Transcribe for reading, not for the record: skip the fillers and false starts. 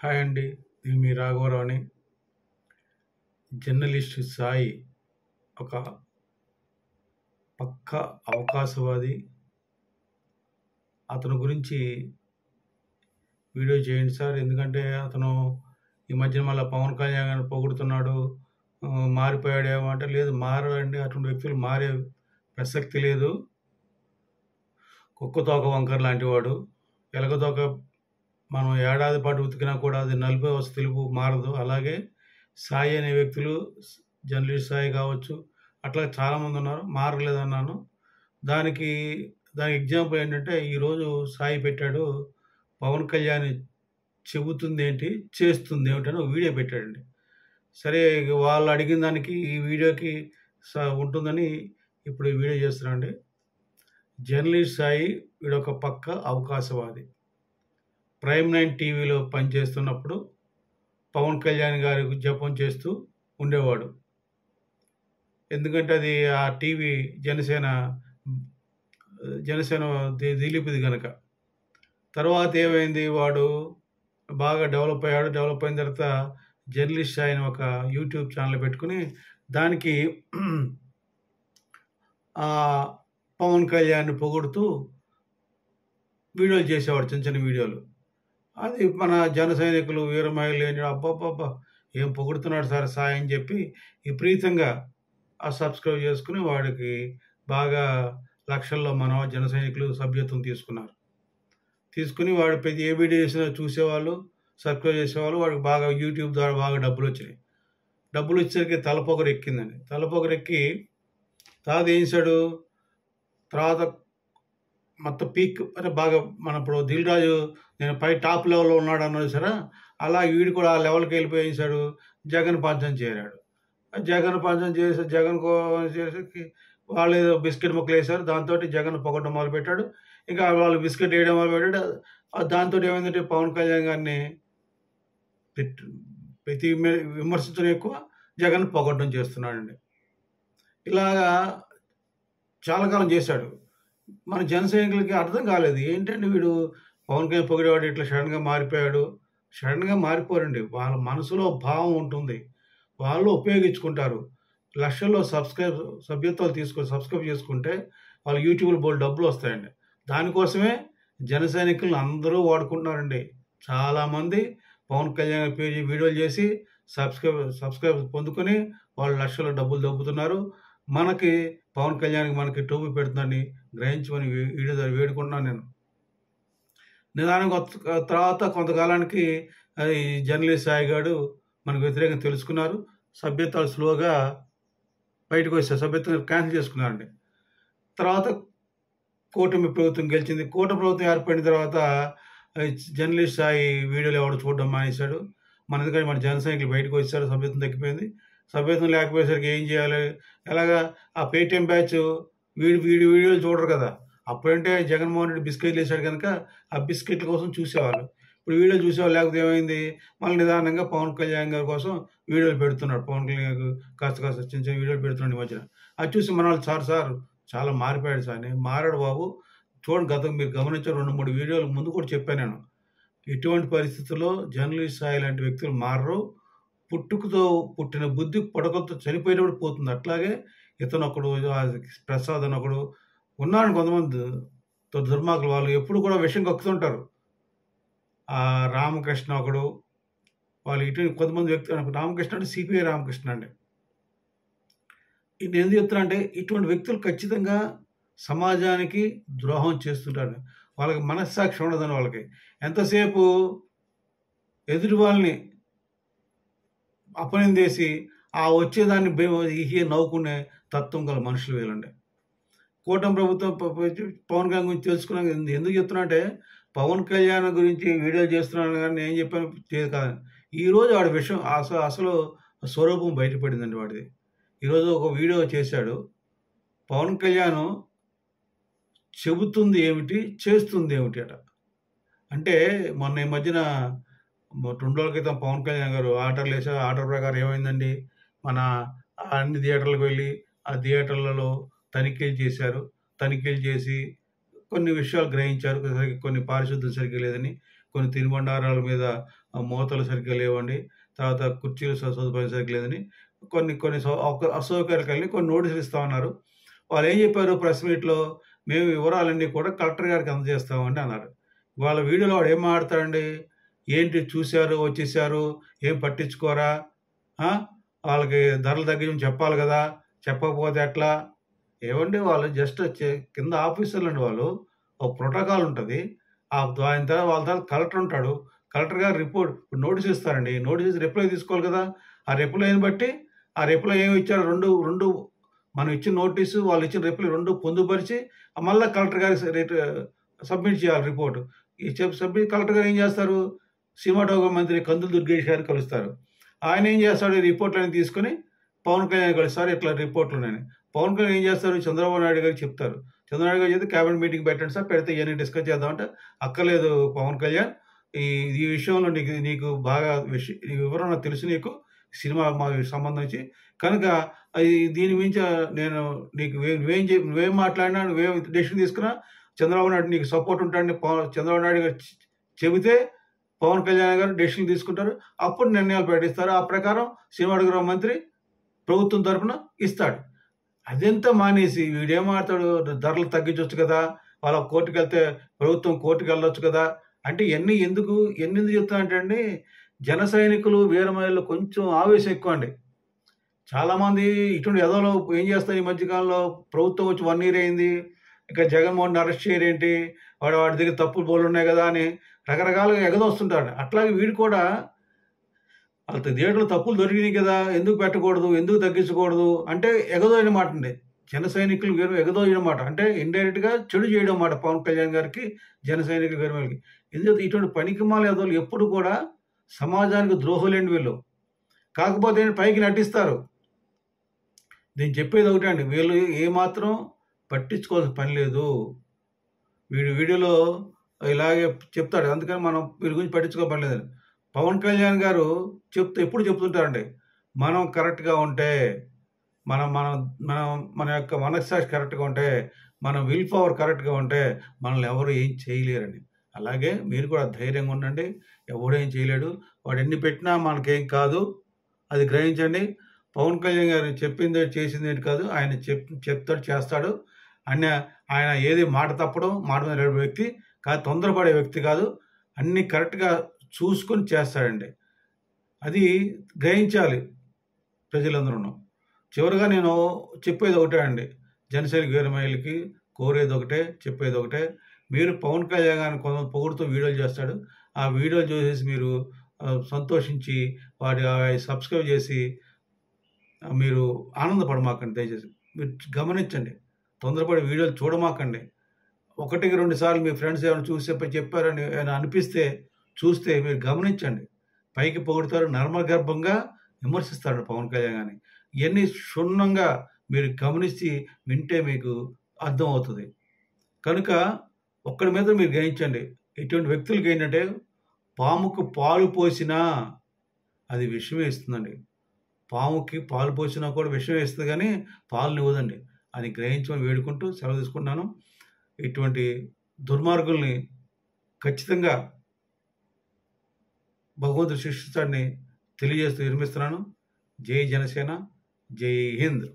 Hi అండి. నేను మీ రాఘవరావుని. Journalist Sai ఒక పక్కా అవకాశవాది. అతని గురించి వీడియో చేయండి సార్. ఎందుకంటే అతను ఈ మధ్యన మళ్ళా పవన్ కళ్యాణ్ గారిని పొగుడుతున్నాడు. మారిపోయాడేమో అంటే, లేదు మారడండి. అటువంటి వ్యక్తులు మారే ప్రసక్తి లేదు. కుక్కతోక వంకర లాంటి వాడు. ఎలకతోక మనం ఏడాది పాటు ఉతికినా కూడా అది నలిపే వస్తు తెలుపు మారదు. అలాగే సాయి అనే వ్యక్తులు, జర్నలిస్ట్ సాయి కావచ్చు, అట్లా చాలామంది ఉన్నారు. మారలేదన్నాను. దానికి ఎగ్జాంపుల్ ఏంటంటే, ఈరోజు సాయి పెట్టాడు, పవన్ కళ్యాణ్ చెబుతుంది ఏంటి, చేస్తుంది ఏమిటని ఒక వీడియో పెట్టాడండి. సరే, వాళ్ళు అడిగిన దానికి ఈ వీడియోకి ఉంటుందని ఇప్పుడు ఈ వీడియో చేస్తున్నాండి. జర్నలిస్ట్ సాయి వీడొక పక్క అవకాశవాది. ప్రైమ్ 9 టీవీలో పనిచేస్తున్నప్పుడు పవన్ కళ్యాణ్ గారికి జపం చేస్తూ ఉండేవాడు. ఎందుకంటే అది ఆ టీవీ జనసేన దిలీప్ది కనుక. తర్వాత ఏమైంది, వాడు బాగా డెవలప్ అయ్యాడు. డెవలప్ అయిన తర్వాత జర్నలిస్ట్ ఆయన ఒక యూట్యూబ్ ఛానల్ పెట్టుకుని దానికి పవన్ కళ్యాణ్ పొగుడుతూ వీడియోలు చేసేవాడు, చిన్న చిన్న వీడియోలు. అది మన జన సైనికులు వీరమహిళలు ఏంటి, అబ్బాబ్బా ఏం పొగుడుతున్నాడు సార్ సాయి అని చెప్పి విపరీతంగా సబ్స్క్రైబ్ చేసుకుని వాడికి బాగా లక్షల్లో మన జన సైనికులు సభ్యత్వం తీసుకుని వాడు ప్రతి ఏ వీడియో చేసినా చూసేవాళ్ళు, సబ్స్క్రైబ్ చేసేవాళ్ళు. వాడికి బాగా యూట్యూబ్ ద్వారా బాగా డబ్బులు వచ్చినాయి. డబ్బులు వచ్చేసరికి తలపొగరు ఎక్కిందండి. తలపొగరు ఎక్కి తర్వాత ఏం చేశాడు, తర్వాత మొత్తం పీక్ అంటే బాగా మన ఇప్పుడు దిల్ రాజు నేను పై టాప్ లెవెల్లో ఉన్నాడు అన్నాడు సరే, అలా వీడు కూడా ఆ లెవెల్కి వెళ్ళిపోయేసాడు. జగన్ పంచం చేరాడు. జగన్ పంచం చేసి జగన్ చేసేకి వాళ్ళు ఏదో బిస్కెట్ ముక్కలు వేశారు. దాంతో జగన్ పొగడం మొదలుపెట్టాడు. ఇంకా వాళ్ళు బిస్కెట్ వేయడం మొదలుపెట్టాడు. దాంతో ఏమైందంటే పవన్ కళ్యాణ్ గారిని ప్రతి విమర్శించడం ఎక్కువ, జగన్ పొగడం చేస్తున్నాడండి. ఇలాగా చాలా కాలం చేశాడు. మన జన సైనికులకి అర్థం కాలేదు, ఏంటంటే వీడు పవన్ కళ్యాణ్ పొగిడేవాడు ఇట్లా సడన్గా మారిపోయాడు. సడన్గా మారిపోరండి. వాళ్ళ మనసులో భావం ఉంటుంది, వాళ్ళు ఉపయోగించుకుంటారు. లక్షల్లో సభ్యత్వాలు సబ్స్క్రైబ్ చేసుకుంటే వాళ్ళు యూట్యూబ్లో బోల్డ్ డబ్బులు వస్తాయండి. దానికోసమే జన సైనికులను అందరూ వాడుకుంటున్నారండి. చాలామంది పవన్ కళ్యాణ్ పేజీ వీడియోలు చేసి సబ్స్క్రైబ్ పొందుకొని వాళ్ళు లక్షల్లో డబ్బులు దొబ్బుతున్నారు. మనకి పవన్ కళ్యాణ్కి మనకి టోపీ పెడుతుందని గ్రహించమని వీడియో ద్వారా వేడుకుంటున్నాను నేను. నిదానంగా తర్వాత కొంతకాలానికి ఈ జర్నలిస్ట్ సాయి గారు మనకు వ్యతిరేకంగా తెలుసుకున్నారు. సభ్యత్వాలు స్లోగా బయటకు వచ్చారు. సభ్యత్వం క్యాన్సిల్ చేసుకున్నారండి. తర్వాత కూటమి ప్రభుత్వం గెలిచింది. కూటమి ప్రభుత్వం ఏర్పడిన తర్వాత జర్నలిస్ట్ సాయి వీడియోలు ఎవరు చూడడం మానేశాడు. ఎందుకంటే మన జన సైనికులు బయటకు వచ్చారు, సభ్యత్వం తగ్గిపోయింది. సభ్యత్వం లేకపోయేసరికి ఏం చేయాలి, ఎలాగా ఆ పేటీఎం బ్యాచ్ వీడియోలు చూడరు కదా. అప్పుడంటే జగన్మోహన్ రెడ్డి బిస్కెట్లు వేసాడు కనుక ఆ బిస్కెట్ల కోసం చూసేవాళ్ళు. ఇప్పుడు వీడియోలు చూసేవాళ్ళు. లేకపోతే ఏమైంది, మళ్ళీ నిదానంగా పవన్ కళ్యాణ్ గారి కోసం వీడియోలు పెడుతున్నాడు. పవన్ కళ్యాణ్ కాస్త చిన్న చిన్న వీడియోలు పెడుతున్నాడు ఈ మధ్యన. అది చూసి మన వాళ్ళు సార్ చాలా మారిపోయాడు సార్. మారాడు బాబు, చూడండి. గతం మీరు గమనించారు, 2-3 వీడియోల ముందు కూడా చెప్పాను నేను. ఇటువంటి పరిస్థితుల్లో జర్నలిస్ట్ సాయి లాంటి వ్యక్తులు మారరు. పుట్టుకతో పుట్టిన బుద్ధి పొడకలతో చనిపోయేటప్పుడు పోతుంది. అట్లాగే ఇతను ఒకడు, ప్రసాద్ అని ఒకడు ఉన్నాడు. కొంతమంది దుర్మార్గులు, వాళ్ళు ఎప్పుడు కూడా విషయం కక్కుతుంటారు. రామకృష్ణ ఒకడు, వాళ్ళు కొంతమంది వ్యక్తులు, రామకృష్ణ అంటే సిపిఐ రామకృష్ణ అండి. నేను ఎందుకు చెప్తున్నా అంటే, ఇటువంటి వ్యక్తులు ఖచ్చితంగా సమాజానికి ద్రోహం చేస్తుంటారు. వాళ్ళకి మనస్సాక్షి ఉండదని, వాళ్ళకి ఎంతసేపు ఎదుటి వాళ్ళని అపనిందేసి వచ్చేదాన్ని నవ్వుకునే తత్వం గల మనుషులు వీళ్ళండి. కూటమి ప్రభుత్వం పవన్ కళ్యాణ్ గురించి తెలుసుకున్నాక ఎందుకు చెప్తున్నా అంటే, పవన్ కళ్యాణ్ గురించి వీడియో చేస్తున్నాను కానీ నేను చెప్పాను కాదు. ఈరోజు వాడి విషయం అసలు స్వరూపం బయటపడిందండి వాడిది. ఈరోజు ఒక వీడియో చేశాడు. పవన్ కళ్యాణ్ చెబుతుంది ఏమిటి, చేస్తుంది ఏమిటి అట. అంటే మొన్న ఈ మధ్యన 2 రోజుల క్రితం పవన్ కళ్యాణ్ గారు ఆర్డర్లు వేసారు. ఆర్డర్ ప్రకారం ఏమైందండి, మన అన్ని థియేటర్లకు వెళ్ళి ఆ థియేటర్లలో తనిఖీలు చేశారు. తనిఖీలు చేసి కొన్ని విషయాలు గ్రహించారు. కొన్ని పారిశుద్ధ్యం సరిగ్గా లేదని, కొన్ని తినుబండారాల మీద మూతలు సరిగ్గా లేవండి, తర్వాత కుర్చీలు సదుపాయం సరిగ్గా లేదని కొన్ని కొన్ని అసౌకర్యాలు కలిగి కొన్ని నోటీసులు ఇస్తా ఉన్నారు. వాళ్ళు ఏం చెప్పారు ప్రెస్ మీట్‌లో, మేము వివరాలన్నీ కూడా కలెక్టర్ గారికి అందజేస్తామండి అన్నారు. వాళ్ళ వీడియోలో వాడు ఏం మాట్లాడతాడండి? ఏంటి చూసారు, వచ్చేసారు, ఏం పట్టించుకోరా? ఆ! వాళ్ళకి ధరలు తగ్గించమని చెప్పాలి గదా! చెప్పకపోతే ఎట్లా? ఏవండీ వాళ్ళు జస్ట్ కింద ఆఫీసర్లండి వాళ్ళు. ఒక ప్రోటోకాల్ ఉంటది. ఆయన తర్వాత వాళ్ళ తర్వాత కలెక్టర్ ఉంటాడు. కలెక్టర్ గారు రిపోర్ట్ ఇప్పుడు నోటీస్ ఇస్తారండి. నోటీస్ ఇచ్చి రిప్లై తీసుకోవాలి కదా! ఆ రిప్లైని బట్టి ఆ రిప్లై ఏమి ఇచ్చారో 2 మనం ఇచ్చిన నోటీసు, వాళ్ళు ఇచ్చిన రిప్లై 2 పొందుపరిచి మళ్ళా కలెక్టర్ గారికి సబ్మిట్ చేయాలి రిపోర్ట్. ఈ సబ్మిట్ కలెక్టర్ గారు ఏం చేస్తారు? సినిమాటోగ్రఫీ మంత్రి కందులు దుర్గేష్ గారిని కలుస్తారు. ఆయన ఏం చేస్తాడు? ఈ రిపోర్ట్‌లన్నీ తీసుకొని పవన్ కళ్యాణ్ కలుస్తారు. ఇట్లా రిపోర్ట్‌లున్నాయని. పవన్ కళ్యాణ్ ఏం చేస్తారు? చంద్రబాబు నాయుడు గారికి చెప్తారు. చంద్రబాబు నాయుడు గారు చెప్తే క్యాబినెట్ మీటింగ్ పెట్టండి సార్, పెడితే ఇయన్నీ డిస్కస్ చేద్దామంటే, అక్కర్లేదు పవన్ కళ్యాణ్, ఈ ఈ విషయంలో నీకు బాగా ఈ వివరణ తెలుసు నీకు, సినిమా సంబంధించి. కనుక దీని మించి నేను నీకు నువ్వేం మాట్లాడినా, నువ్వేం డెసిషన్ తీసుకున్నా చంద్రబాబు నాయుడు నీకు సపోర్ట్ ఉంటాడని చంద్రబాబు నాయుడు గారు చెబితే పవన్ కళ్యాణ్ గారు డెసిషన్ తీసుకుంటారు. అప్పుడు నిర్ణయాలు ప్రకటిస్తారు. ఆ ప్రకారం సినిమాటోగ్రఫీ మంత్రి ప్రభుత్వం తరపున ఇస్తాడు. అదంతా మానేసి వీడేం మాట్లాడతాడు? ధరలు తగ్గించొచ్చు కదా! వాళ్ళ కోర్టుకెళ్తే ప్రభుత్వం కోర్టుకెళ్ళొచ్చు కదా! అంటే ఎందుకు చెప్తానంటే అండి, జన సైనికులు, వీర మహిళలు కొంచెం ఆవేశం ఎక్కువండి. చాలామంది ఇటువంటి ఎదవలు ఏం చేస్తారు ఈ మధ్య కాలంలో, ప్రభుత్వం వచ్చి 1 ఇయర్ అయింది, ఇంకా జగన్మోహన్‌ని అరెస్ట్ చేయరేంటి? వాడి దగ్గర తప్పులు బోలెడున్నాయి కదా! అని రకరకాలుగా ఎగదోస్తుంటారు. అట్లాగే వీడు కూడా దీంట్లో తప్పులు దొరికినాయి కదా! ఎందుకు పెట్టకూడదు? ఎందుకు తగ్గించకూడదు? అంటే ఎగదోయడం మాట అండి. జన సైనికులు ఎగదోయడం మాట. అంటే ఇండైరెక్ట్‌గా చెడు చేయడం మాట పవన్ కళ్యాణ్ గారికి, జన సైనికులు వీళ్ళకి. ఎందుకంటే ఇటువంటి పనికిమాల ఎదవలు ఎప్పుడు కూడా సమాజానికి ద్రోహులండి వీళ్ళు. కాకపోతే పైకి నటిస్తారు. నేను చెప్పేది ఒకటే అండి. వీళ్ళు ఏమాత్రం పట్టించుకోవాల్సిన పని లేదు. వీడియోలో ఇలాగే చెప్తాడు. అందుకని మనం వీడి గురించి పట్టించుకోని పని లేదని. పవన్ కళ్యాణ్ గారు ఎప్పుడు చెప్తుంటారండి. మనం కరెక్ట్‌గా ఉంటే, మనం మనం మనం మన యొక్క మనస్సాక్షి కరెక్ట్‌గా ఉంటే, మన విల్ పవర్ కరెక్ట్‌గా ఉంటే, మనల్ని ఎవరు ఏం చేయలేరని. అలాగే మీరు కూడా ధైర్యంగా ఉండండి. ఎవడేం చేయలేడు. వాడు ఎన్ని పెట్టినా మనకేం కాదు. అది గ్రహించండి. పవన్ కళ్యాణ్ గారు చెప్పిందే చేసిందేంటి కాదు. ఆయన చెప్తాడు, చేస్తాడు. ఆయన ఏది మాట తప్పడం, మాట మీద నిలబడే వ్యక్తి కాదు. తొందరపడే వ్యక్తి కాదు. అన్నీ కరెక్ట్‌గా చూసుకొని చేస్తాడండి. అది గ్రహించాలి ప్రజలందరూను. చివరగా నేను చెప్పేది ఒకటే అండి. జనసేన వీర మహిళలకి కోరేది ఒకటే, చెప్పేది ఒకటే. మీరు పవన్ కళ్యాణ్ గారిని కొంతమంది పొగుడుతూ వీడియోలు చేస్తాడు. ఆ వీడియోలు చూసేసి మీరు సంతోషించి సబ్స్క్రైబ్ చేసి మీరు ఆనందపడమాకండి దయచేసి. మీరు గమనించండి. తొందరపడి వీడియోలు చూడమాకండి. 1, 2 సార్లు మీ ఫ్రెండ్స్ ఏమైనా చూసి చెప్పారని ఏమైనా అనిపిస్తే చూస్తే మీరు గమనించండి. పైకి పొగుడుతారు, నర్మగర్భంగా విమర్శిస్తాడు పవన్ కళ్యాణ్ గారిని. ఇయన్నీ క్షుణ్ణంగా మీరు గమనించి వింటే మీకు అర్థమవుతది. కనుక ఒక్కడి మీద మీరు గ్రహించండి. ఇటువంటి వ్యక్తులకి ఏంటంటే, పాముకు పాలు పోసినా అది విషమే ఇస్తుందండి. పాముకి పాలు పోసినా కూడా విషమే ఇస్తుంది కానీ పాలునివ్వదండి. అని గ్రహించమని వేడుకుంటూ సెలవు తీసుకుంటున్నాను. ఇటువంటి దుర్మార్గుల్ని ఖచ్చితంగా భగవంతుడు శిక్షిస్తాడని తెలియజేస్తూ విరమిస్తున్నాను. జై జనసేన, జై హింద్.